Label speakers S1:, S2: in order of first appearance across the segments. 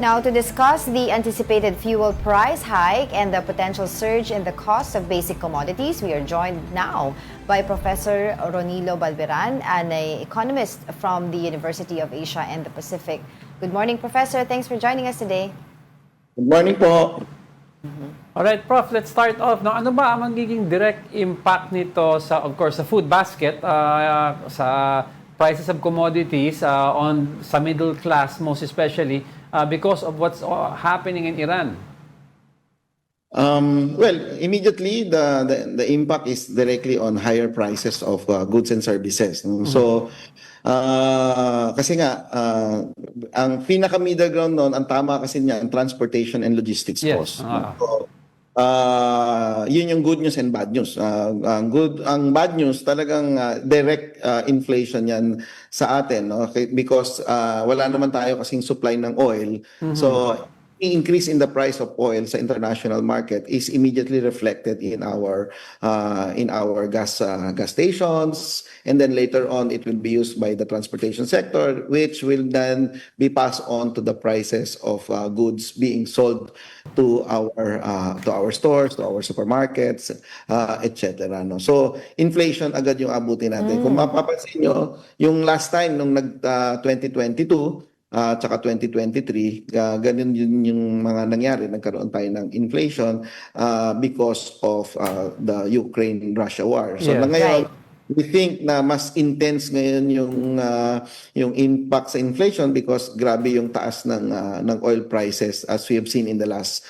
S1: Now, to discuss the anticipated fuel price hike and the potential surge in the cost of basic commodities, we are joined now by Professor Ronilo Balberan, an economist from the University of Asia and the Pacific. Good morning, Professor. Thanks for joining us today.
S2: Good morning po.
S3: Alright, Prof, let's start off. No, ano ba ang magiging direct impact nito sa, of course, sa food basket, sa prices of commodities sa middle class, most especially, because of what's happening in Iran?
S2: Well, immediately the impact is directly on higher prices of goods and services. No? So, kasi nga, ang pinaka middle ground noon, ang tama kasi niya, ang transportation and logistics cost. So, yun yung good news and bad news. Ang bad news talagang direct inflation yan sa atin, no? Because wala naman tayo kasing supply ng oil. So increase in the price of oil sa international market is immediately reflected in our gas stations, and then later on it will be used by the transportation sector, which will then be passed on to the prices of goods being sold to our stores, to our supermarkets, etc. No? So inflation agad yung abutin natin. Kung mapapansin nyo, yung last time nung 2022 tsaka 2023, ganun yun yung mga nangyari. Nagkaroon tayo ng inflation because of the Ukraine-Russia war. So ngayon, we think na mas intense ngayon yung impact sa inflation because grabe yung taas ng oil prices as we have seen in the last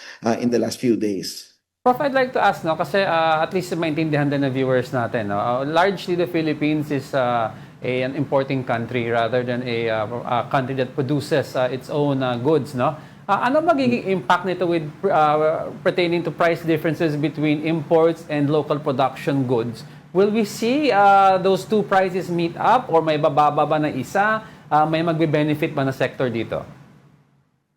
S2: few days.
S3: Prof, I'd like to ask, no, kasi at least maintindihan din ng viewers natin. No? Largely, the Philippines is an importing country rather than a country that produces its own goods. No? Ano magiging impact nito with pertaining to price differences between imports and local production goods? Will we see those two prices meet up or may bababa ba na isa? May magbe-benefit ba na sector dito?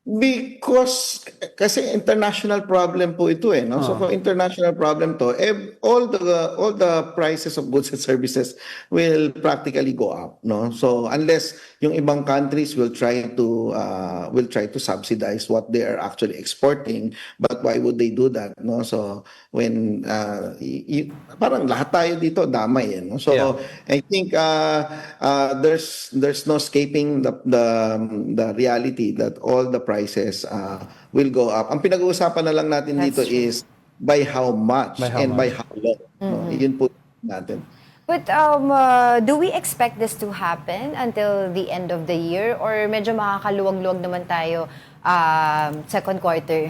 S2: Because kasi international problem po ito no. So kung international problem to, all the prices of goods and services will practically go up, no. So unless yung ibang countries will try to subsidize what they are actually exporting, but why would they do that, no? So when parang lahat tayo dito damay no. So I think there's no escaping the reality that all the prices will go up. Ang pinag-uusapan na lang natin dito is by how much and by how long. No? Yun po natin.
S1: But do we expect this to happen until the end of the year or medyo makakaluwag-luwag naman tayo second quarter?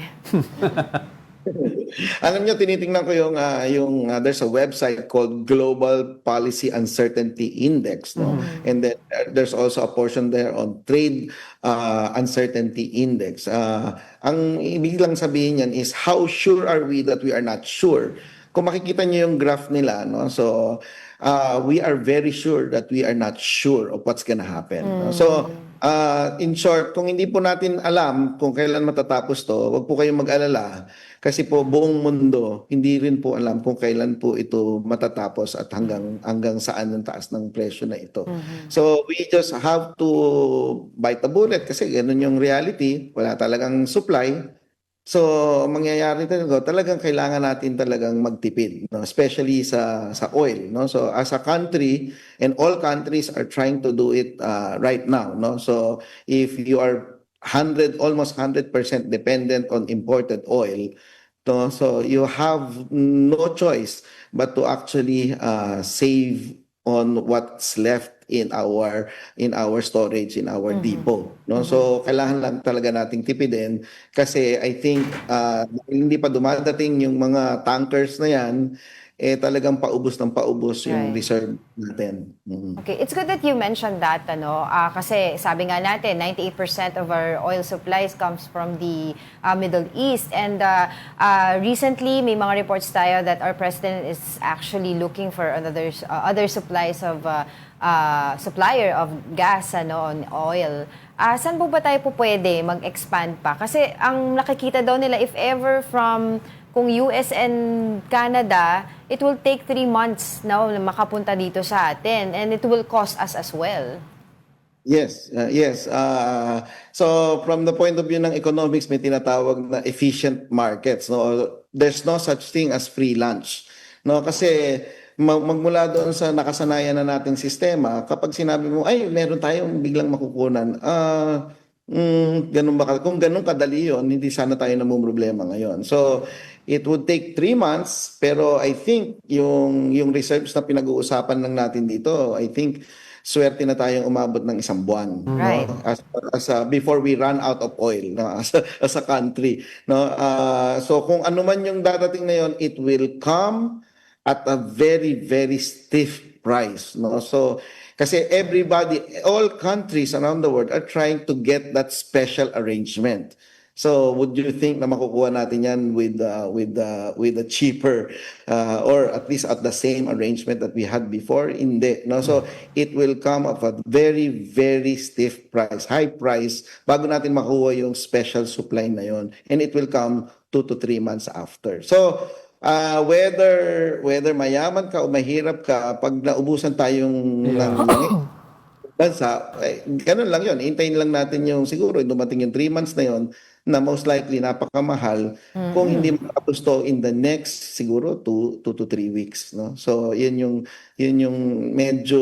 S2: Alam niyo, tinitingnan ko yung there's a website called Global Policy Uncertainty Index, no? And then there's also a portion there on Trade Uncertainty Index. Ang ibig lang sabihin niyan is how sure are we that we are not sure? Kung makikita niyo yung graph nila, no? So we are very sure that we are not sure of what's gonna happen. No? So in short, kung hindi po natin alam kung kailan matatapos to, wag po kayong mag-alala. Kasi po buong mundo, hindi rin po alam kung kailan po ito matatapos at hanggang saan ang taas ng presyo na ito. So we just have to bite the bullet kasi ganun yung reality. Wala talagang supply. So mangyayari talagang kailangan natin talagang magtipid, no? Especially sa oil, no? So as a country, and all countries are trying to do it right now, no? So if you are almost 100% dependent on imported oil, so you have no choice but to actually save on what's left in our storage, in our depot, no? So kailangan lang talaga nating tipidin kasi I think hindi pa dumadating yung mga tankers na yan, talagang paubos ng paubos yung reserve natin.
S1: Okay, it's good that you mentioned that, kasi sabi nga natin, 98% of our oil supplies comes from the Middle East. And recently, may mga reports tayo that our president is actually looking for other supplies of supplier of gas, on oil. Saan po ba tayo po pwede mag-expand pa? Kasi ang nakikita daw nila, if ever from kung US and Canada, it will take 3 months na makapunta dito sa atin and it will cost us as well.
S2: Yes. So from the point of view ng economics, may tinatawag na efficient markets. No, there's no such thing as free lunch. No, kasi magmula doon sa nakasanayan na nating sistema, kapag sinabi mo, ay, meron tayong biglang makukunan, ganun ba, kung ganun kadali yun, hindi sana tayo namumroblema ngayon. So, it would take 3 months, pero I think yung reserves na pinag-uusapan lang natin dito, I think swerte na tayong umabot ng 1 buwan,
S1: Right.
S2: no? Before we run out of oil, no? As a country, no? So kung ano man yung darating na yon, it will come at a very, very stiff price, no? So kasi everybody, all countries around the world are trying to get that special arrangement. So would you think na makukuha natin yan with a cheaper or at least at the same arrangement that we had before? Hindi, no? So it will come at a very, very stiff price, high price, bago natin makuha yung special supply na yon, and it will come 2 to 3 months after. So whether mayaman ka o mahirap ka, pag naubusan tayong ng bansa, ganun lang yun. Hintayin lang natin yung, siguro, dumating yung 3 months na yon, na most likely napakamahal kung hindi makagusto in the next, siguro, 2 to 3 weeks. No? So, yun yung medyo,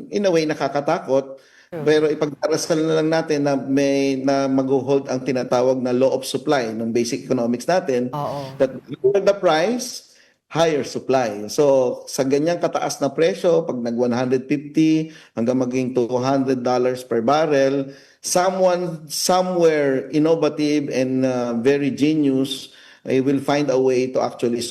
S2: in a way, nakakatakot. Pero ipagdarasal na lang natin na mag-hold ang tinatawag na law of supply ng basic economics natin.
S1: Oo.
S2: That lower the price, higher supply. So, sa ganyang kataas na presyo, pag nag-150 hanggang maging $200 per barrel, someone somewhere innovative and very genius will find a way to actually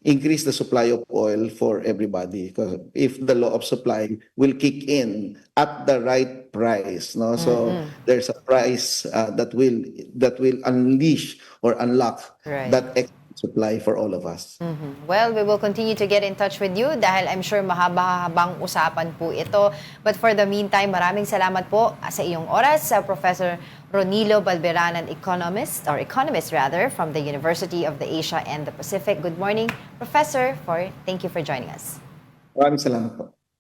S2: increase the supply of oil for everybody. Because if the law of supply will kick in at the right price, no? So there's a price that will unleash or unlock
S1: Right.
S2: that extra supply for all of us.
S1: Well, we will continue to get in touch with you dahil I'm sure mahaba-habang usapan po ito. But for the meantime, maraming salamat po sa iyong oras, sa Professor Ronilo Balberanan, economist from the University of the Asia and the Pacific. Good morning, Professor. Thank you for joining us.
S2: Maraming salamat po.